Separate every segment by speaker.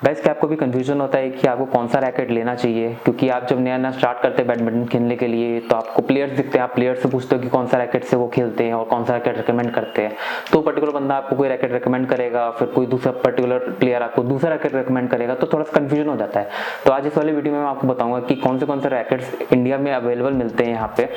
Speaker 1: Guys क्या आपको भी कंफ्यूजन होता है कि आपको कौन सा रैकेट लेना चाहिए, क्योंकि आप जब नया नया स्टार्ट करते हैं बैडमिंटन खेलने के लिए तो आपको प्लेयर्स दिखते हैं, आप प्लेयर से पूछते हो कि कौन सा रैकेट से वो खेलते हैं और कौन सा रैकेट रिकमेंड करते हैं। तो पर्टिकुलर बंदा आपको कोई रैकेट रिकमेंड करेगा, फिर कोई दूसरा पर्टिकुलर प्लेयर आपको दूसरा रैकेट रिकमेंड करेगा, तो थोड़ा सा कंफ्यूजन हो जाता है। तो आज इस वाले वीडियो में मैं आपको बताऊंगा कि कौन से रैकेट्स इंडिया में अवेलेबल मिलते हैं यहाँ पे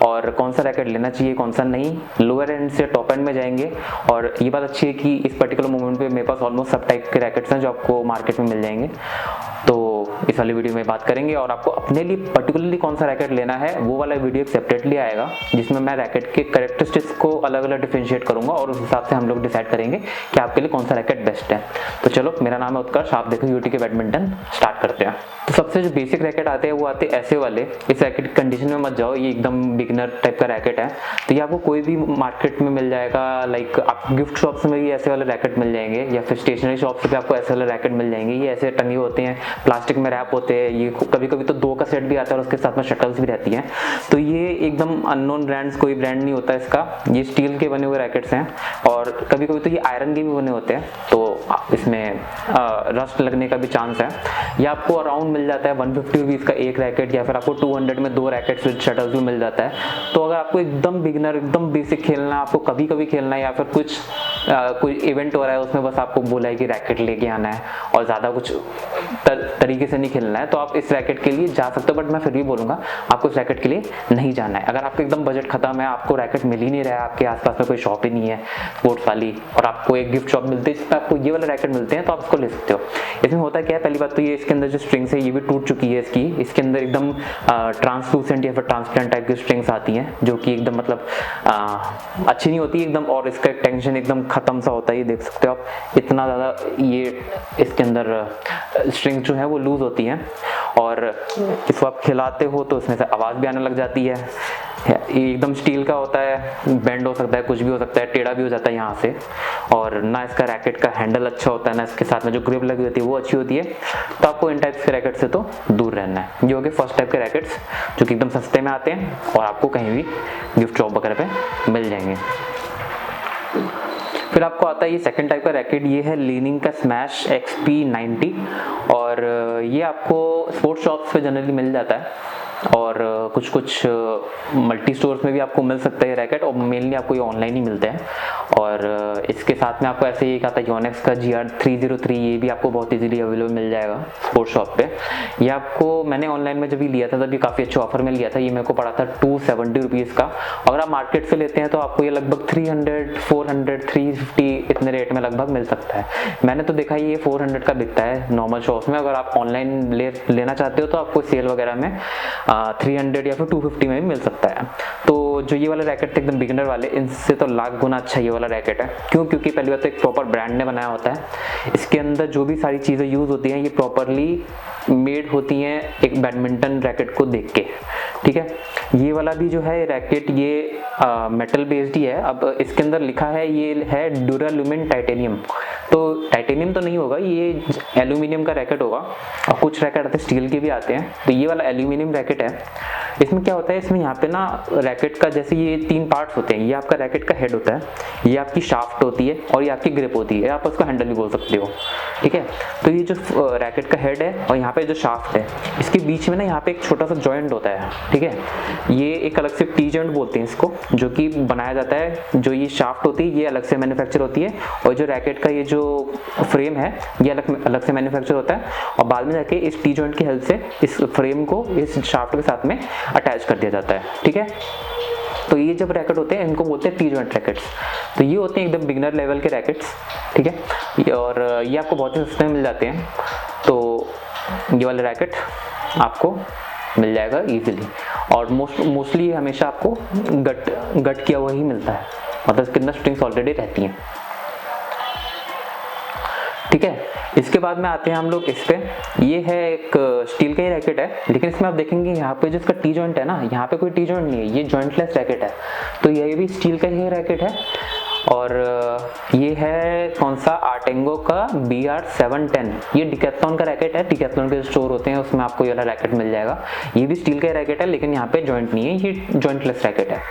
Speaker 1: और कौन सा रैकेट लेना चाहिए कौन सा नहीं। लोअर एंड से टॉप एंड में जाएंगे और ये बात अच्छी है कि इस पर्टिकुलर मोमेंट पे मेरे पास ऑलमोस्ट सब टाइप के रैकेट्स हैं जो आपको मार्केट में मिल जाएंगे। तो इस वाली वीडियो में बात करेंगे और आपको अपने लिए पर्टिकुलरली कौन सा रैकेट लेना है वो वाला वीडियो सेपरेटली आएगा, जिसमें मैं रैकेट के कैरेक्टरिस्टिक्स को अलग अलग डिफरेंशिएट करूंगा और उस हिसाब से हम लोग डिसाइड करेंगे कि आपके लिए कौन सा रैकेट बेस्ट है। तो चलो, मेरा नाम है उत्कर्ष, आप देखो यूटी के बैडमिंटन, स्टार्ट करते हैं। तो सबसे जो बेसिक रैकेट आते हैं वो आते हैं ऐसे वाले। इस रैकेट की कंडीशन में मत जाओ, ये एकदम बिगिनर टाइप का रैकेट है। तो ये आपको कोई भी मार्केट में मिल जाएगा, लाइक आप गिफ्ट शॉप्स में भी ऐसे वाले रैकेट मिल जाएंगे या फिर स्टेशनरी शॉप से भी आपको ऐसे वाले रैकेट मिल जाएंगे। ये ऐसे टंगे होते हैं, प्लास्टिक में रैप होते हैं, ये कभी कभी तो 2 का सेट भी आता है और उसके साथ में शटल्स भी रहती हैं। तो ये एकदम अननोन ब्रांड्स, कोई ब्रांड नहीं होता इसका, ये स्टील के बने हुए रैकेट्स हैं और कभी कभी तो ये आयरन के भी बने होते हैं, तो इसमें रस्ट लगने का भी चांस है। ये आपको अराउंड मिल जाता है 150 रुपीज़ का एक रैकेट, या फिर आपको 200 में 2 रैकेट्स विद शटल्स भी मिल जाता है। तो अगर आपको एकदम बिगिनर, एकदम बेसिक खेलना है, आपको कभी कभी खेलना है या फिर कुछ कोई इवेंट हो रहा है उसमें बस आपको बोला है कि रैकेट लेके आना है और ज़्यादा कुछ तरीके से नहीं खेलना है, तो आप इस रैकेट के लिए जा सकते हो। बट मैं फिर भी बोलूँगा आपको इस रैकेट के लिए नहीं जाना है। अगर आपको एकदम बजट खत्म है, आपको रैकेट मिल ही नहीं रहा है, आपके आसपास में कोई शॉप ही नहीं है स्पोर्ट्स वाली और आपको एक गिफ्ट शॉप मिलती है जिसमें आपको ये वाले रैकेट मिलते हैं, तो आप इसको ले सकते हो। इसमें होता क्या है, पहली बात तो ये इसके अंदर जो स्ट्रिंग्स है ये भी टूट चुकी है इसके अंदर एकदम ट्रांसलूसेंट या फिर ट्रांसपेरेंट टाइप की स्ट्रिंग्स आती हैं जो कि एकदम मतलब अच्छी नहीं होती एकदम, और इसका टेंशन एकदम खत्म सा होता है। ये देख सकते हो आप, इतना ज़्यादा ये इसके अंदर स्ट्रिंग जो है वो लूज होती हैं और इसको आप खिलाते हो तो इसमें से आवाज़ भी आने लग जाती है। एकदम स्टील का होता है, बेंड हो सकता है, कुछ भी हो सकता है, टेढ़ा भी हो जाता है यहाँ से, और ना इसका रैकेट का हैंडल अच्छा होता है, ना इसके साथ में जो ग्रिप लगी होती है वो अच्छी होती है। तो आपको इन टाइप्स के रैकेट से तो दूर रहना है। ये हो गए फर्स्ट टाइप के रैकेट्स जो कि एकदम सस्ते में आते हैं और आपको कहीं भी गिफ्ट शॉप वगैरह पे मिल जाएंगे। फिर आपको आता है ये सेकंड टाइप का रैकेट, ये है लीनिंग का स्मैश XP90 और ये आपको स्पोर्ट्स शॉप्स पे जनरली मिल जाता है और कुछ मल्टी स्टोर्स में भी आपको मिल सकता है ये रैकेट, और मेनली आपको ये ऑनलाइन ही मिलते हैं। और इसके साथ में आपको ऐसे एक आता है योनेक्स का GR303, ये भी आपको बहुत इजीली अवेलेबल मिल जाएगा स्पोर्ट्स शॉप पे। ये आपको मैंने ऑनलाइन में जब भी लिया था तभी काफ़ी अच्छे ऑफर में लिया था, ये मेरे को पड़ा था 270 रुपीज़ का। अगर आप मार्केट से लेते हैं तो आपको ये लगभग 300, 400, 350 इतने रेट में लगभग मिल सकता है। मैंने तो देखा ये 400 का बिकता है नॉर्मल शॉप्स में। अगर आप ऑनलाइन लेना चाहते हो तो आपको सेल वगैरह में 300 या फिर 250 में भी मिल सकता है। तो जो ये वाले रैकेट थे एकदम बिगिनर वाले, इनसे तो लाख गुना अच्छा ये वाला रैकेट है। क्यों? क्योंकि पहली बात तो एक प्रॉपर ब्रांड ने बनाया होता है, इसके अंदर जो भी सारी चीज़ें यूज़ होती हैं ये प्रॉपरली मेड होती हैं एक बैडमिंटन रैकेट को देख के, ठीक है। ये वाला भी जो है रैकेट ये मेटल बेस्ड ही है। अब इसके अंदर लिखा है ये है ड्यूरालुमिन टाइटेनियम, तो टाइटेनियम तो नहीं होगा, ये एल्यूमिनियम का रैकेट होगा। और कुछ रैकेट आते हैं स्टील के भी आते हैं, तो ये वाला एल्यूमिनियम रैकेट है। इसमें क्या होता है, इसमें यहाँ पे ना रैकेट का जैसे ये 3 पार्ट्स होते हैं। ये आपका रैकेट का हेड होता है, ये आपकी शाफ्ट होती है और ये आपकी ग्रिप होती है, आप उसको हैंडल भी बोल सकते हो, ठीक है। तो ये जो रैकेट का हेड है और यहाँ पे जो शाफ्ट है, इसके बीच में ना यहाँ पे एक छोटा सा जॉइंट होता है, ठीक है। ये एक अलग से टी जॉइंट बोलते हैं इसको, जो कि बनाया जाता है। जो ये शाफ्ट होती है ये अलग से मैन्युफैक्चर होती है और जो रैकेट का ये जो फ्रेम है ये अलग से मैन्युफैक्चर होता है और बाद में जाके इस टी जॉइंट की हेल्प से इस फ्रेम को इस शाफ्ट के साथ में अटैच कर दिया जाता है, ठीक है। तो ये जब रैकेट होते हैं इनको बोलते हैं टी जॉइंट रैकेट्स। तो ये होते हैं एकदम बिगिनर लेवल के रैकेट्स, ठीक है। और ये आपको बहुत ही सस्ते में मिल जाते हैं। तो ये वाले रैकेट आपको मिल जाएगा इजीली, और मोस्टली हमेशा आपको गट किया हुआ ही मिलता है, मतलब इसके अंदर स्ट्रिंग्स ऑलरेडी रहती हैं, ठीक है। इसके बाद में आते हैं हम लोग इस पे। ये है एक स्टील का ही रैकेट है, लेकिन इसमें आप देखेंगे यहाँ पे जो इसका टी जॉइंट है ना, यहाँ पे कोई टी जॉइंट नहीं है, ये जॉइंटलेस रैकेट है। तो ये भी स्टील का ही रैकेट है और ये है कौन सा, आर्टेंगो का BR710। ये डिकैथलॉन का रैकेट है, डिकैथलॉन के स्टोर होते हैं उसमें आपको ये वाला रैकेट मिल जाएगा। ये भी स्टील का रैकेट है लेकिन यहाँ पे जॉइंट नहीं है, ये जॉइंटलेस रैकेट है।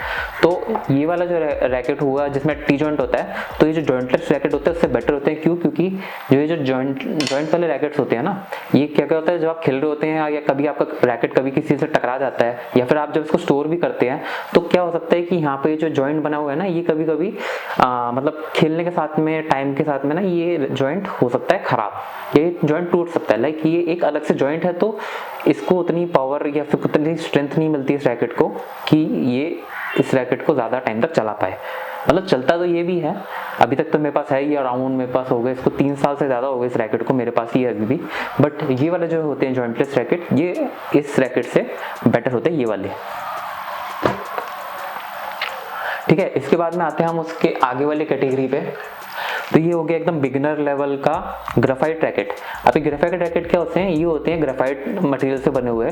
Speaker 1: तो ये वाला जो रैकेट हुआ जिसमें टी जॉइंट होता है, तो ये जो जॉइंटलेस रैकेट होते हैं उससे बेटर होते हैं। क्यों? क्योंकि जो जॉइंट वाले रैकेट्स होते हैं ना, ये क्या होता है, जब आप खेल रहे होते हैं या कभी आपका रैकेट कभी किसी से टकरा जाता है या फिर आप जब इसको स्टोर भी करते हैं, तो क्या हो सकता है कि यहाँ पे जो जॉइंट बना हुआ है ना, ये कभी कभी मतलब खेलने के साथ में, टाइम के साथ में ना, ये जॉइंट हो सकता है खराब, ये जॉइंट टूट सकता है। लाइक ये एक अलग से जॉइंट है, तो इसको उतनी पावर या फिर उतनी स्ट्रेंथ नहीं मिलती इस रैकेट को कि ये इस रैकेट को ज़्यादा टाइम तक चला पाए। मतलब चलता तो ये भी है, अभी तक तो मेरे पास है ये अराउंड, मेरे पास हो गए इसको 3 साल से ज़्यादा हो गए इस रैकेट को, मेरे पास ही है अभी भी। बट ये वाले जो होते हैं जॉइंटलेस रैकेट, ये इस रैकेट से बेटर होते हैं ये वाले। ठीक है, इसके बाद में आते हैं हम उसके आगे वाले कैटेगरी पे। तो ये हो गया एकदम बिगिनर लेवल का ग्रेफाइट रैकेट। अभी ग्रेफाइट रैकेट क्या होते हैं, ये होते हैं ग्रेफाइट मटेरियल से बने हुए।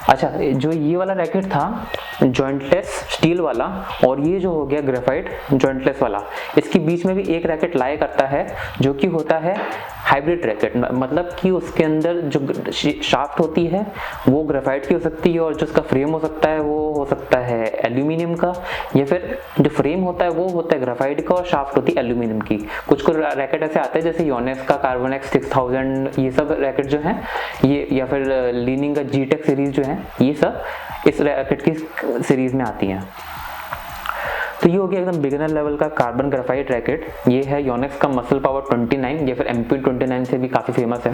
Speaker 1: अच्छा, जो ये वाला रैकेट था जॉइंटलेस स्टील वाला, और ये जो हो गया ग्रेफाइट जॉइंटलेस वाला, इसके बीच में भी एक रैकेट लाया करता है जो कि होता है हाइब्रिड रैकेट। मतलब कि उसके अंदर जो शाफ्ट होती है वो ग्रेफाइट की हो सकती है, और जो उसका फ्रेम हो सकता है वो हो सकता है एल्यूमिनियम का, या फिर जो फ्रेम होता है वो होता है ग्रेफाइट का और शाफ्ट होती है एल्यूमिनियम की। कुछ रैकेट ऐसे आते हैं जैसे योनेक्स का कार्बोनेक्स 6000, ये सब रैकेट जो हैं ये, या फिर लीनिंग का जीटेक सीरीज जो है, ये सब इस रैकेट की सीरीज में आती हैं। तो ये हो गया एकदम बिगिनर लेवल का कार्बन ग्रेफाइट रैकेट। ये है योनेक्स का मसल पावर 29 या फिर MP29 से भी काफ़ी फेमस है।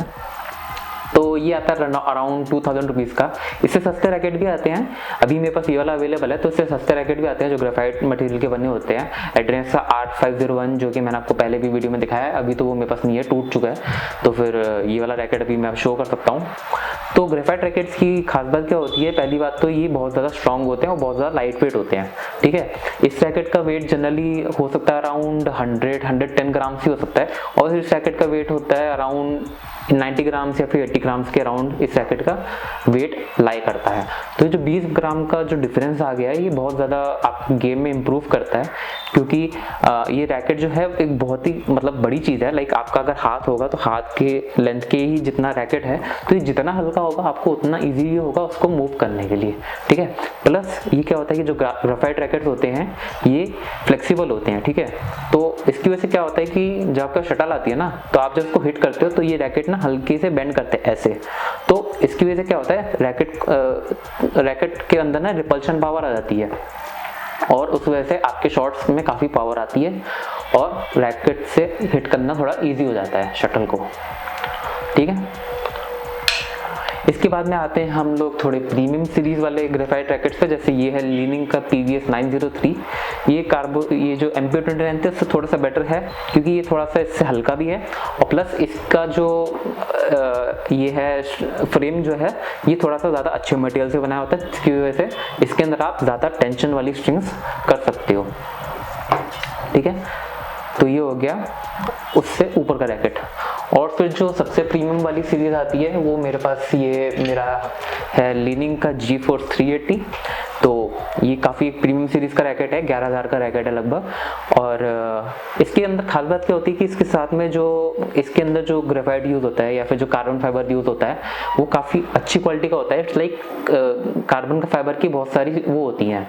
Speaker 1: तो ये आता है अराउंड 2000 रुपीज़ का। इससे सस्ते रैकेट भी आते हैं, अभी मेरे पास ये वाला अवेलेबल है, तो इससे सस्ते रैकेट भी आते हैं जो ग्रेफाइट मटेरियल के बने होते हैं। एड्रेस का 8501 जो कि मैंने आपको पहले भी वीडियो में दिखाया है, अभी तो वो मेरे पास नहीं है, टूट चुका है। तो फिर ये वाला रैकेट अभी मैं शो कर सकता हूँ। तो ग्रेफाइट रैकेट्स की खास बात क्या होती है, पहली बात तो ये बहुत ज़्यादा स्ट्रॉन्ग होते हैं और बहुत ज़्यादा लाइट वेट होते हैं। ठीक है, इस रैकेट का वेट जनरली हो सकता है अराउंड 100-110 ग्राम ही हो सकता है, और इस रैकेट का वेट होता है अराउंड 90 ग्राम्स या फिर 80 ग्राम्स के अराउंड इस रैकेट का वेट लाई करता है। तो जो 20 ग्राम का जो डिफरेंस आ गया है, ये बहुत ज़्यादा आप गेम में इम्प्रूव करता है, क्योंकि ये रैकेट जो है एक बहुत ही मतलब बड़ी चीज़ है। लाइक आपका अगर हाथ होगा तो हाथ के लेंथ के ही जितना रैकेट है, तो ये जितना हल्का होगा आपको उतना ईजी होगा उसको मूव करने के लिए। ठीक है, प्लस ये क्या होता है कि जो ग्रेफाइट रैकेट होते हैं ये फ्लेक्सिबल होते हैं। ठीक है, तो इसकी वजह से क्या होता है कि जब आपका शटल आती है ना, तो आप जब उसको हिट करते हो तो ये रैकेट हल्के से बेंड करते हैं ऐसे, तो इसकी वजह से क्या होता है रैकेट के अंदर ना रिपल्शन पावर आ जाती है, और उस वजह से आपके शॉट्स में काफ़ी पावर आती है और रैकेट से हिट करना थोड़ा इजी हो जाता है शटल को। ठीक है, इसके बाद में आते हैं हम लोग थोड़े प्रीमियम सीरीज वाले ग्रेफाइट रैकेट्स पे, जैसे ये है लीनिंग का PVS 903। ये जो MP29 थे उससे थोड़ा सा बेटर है, क्योंकि ये थोड़ा सा इससे हल्का भी है, और प्लस इसका जो ये है फ्रेम जो है ये थोड़ा सा ज़्यादा अच्छे मटेरियल से बनाया होता है, जिसकी वजह से इसके अंदर आप ज़्यादा टेंशन वाली स्ट्रिंग्स कर सकते हो। ठीक है, तो ये हो गया उससे ऊपर का रैकेट। और फिर जो सबसे प्रीमियम वाली सीरीज आती है वो मेरे पास ये मेरा है लीनिंग का GeForce 380। तो ये काफ़ी प्रीमियम सीरीज का रैकेट है, 11,000 का रैकेट है लगभग। और इसके अंदर खास बात क्या होती है कि इसके साथ में जो इसके अंदर जो ग्रेफाइट यूज़ होता है या फिर जो कार्बन फाइबर यूज़ होता है वो काफ़ी अच्छी क्वालिटी का होता है। इट्स लाइक कार्बन का फाइबर की बहुत सारी वो होती हैं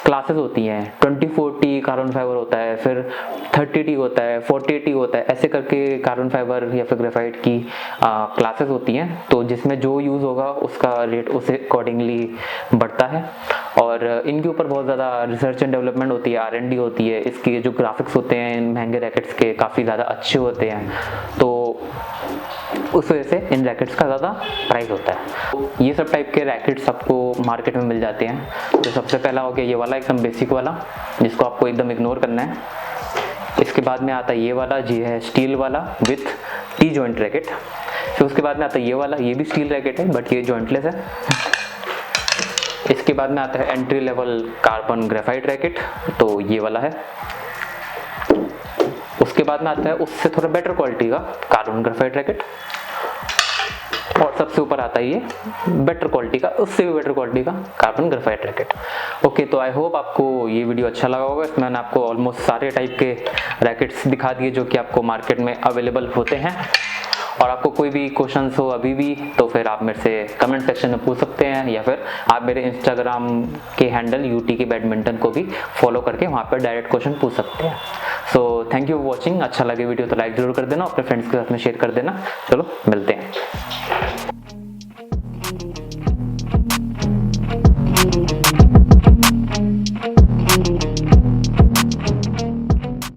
Speaker 1: क्लासेस होती हैं, 2040 कार्बन फाइबर होता है, फिर 30T होता है, 40T होता है, ऐसे करके कार्बन फाइबर या फिर ग्रेफाइट की क्लासेस होती हैं। तो जिसमें जो यूज़ होगा उसका रेट उसे अकॉर्डिंगली बढ़ता है, और इनके ऊपर बहुत ज़्यादा रिसर्च एंड डेवलपमेंट होती है, R&D होती है। इसके जो ग्राफिक्स होते हैं इन महंगे रैकेट्स के काफ़ी ज़्यादा अच्छे होते हैं, तो उस वजह से इन रैकेट्स का ज़्यादा प्राइस होता है। तो ये सब टाइप के रैकेट्स आपको मार्केट में मिल जाते हैं। तो सबसे पहला हो गया ये वाला एकदम बेसिक वाला, जिसको आपको एकदम इग्नोर करना है। इसके बाद में आता है ये वाला, जी है स्टील वाला विथ टी जॉइंट रैकेट। फिर उसके बाद में आता है ये वाला, ये भी स्टील रैकेट है बट ये जॉइंटलेस है। इसके बाद में आता है entry level carbon graphite racket, तो ये वाला है। उसके बाद में आता है उससे थोड़ा बेटर क्वालिटी का कार्बन ग्रेफाइट रैकेट। और सबसे ऊपर आता है ये बेटर क्वालिटी का, उससे भी बेटर क्वालिटी का कार्बन ग्रेफाइट रैकेट। ओके, तो आई होप आपको ये वीडियो अच्छा लगा होगा। इसमें मैंने आपको ऑलमोस्ट सारे टाइप के रैकेट्स दिखा दिए जो कि आपको मार्केट में अवेलेबल होते हैं। और आपको कोई भी क्वेश्चंस हो अभी भी तो फिर आप मेरे से कमेंट सेक्शन में पूछ सकते हैं, या फिर आप मेरे इंस्टाग्राम के हैंडल यूटी के बैडमिंटन को भी फॉलो करके वहाँ पर डायरेक्ट क्वेश्चन पूछ सकते हैं। So thank you for watching. अच्छा लगे वीडियो तो लाइक जरूर कर देना, अपने फ्रेंड्स के साथ में शेयर कर देना। चलो मिलते हैं।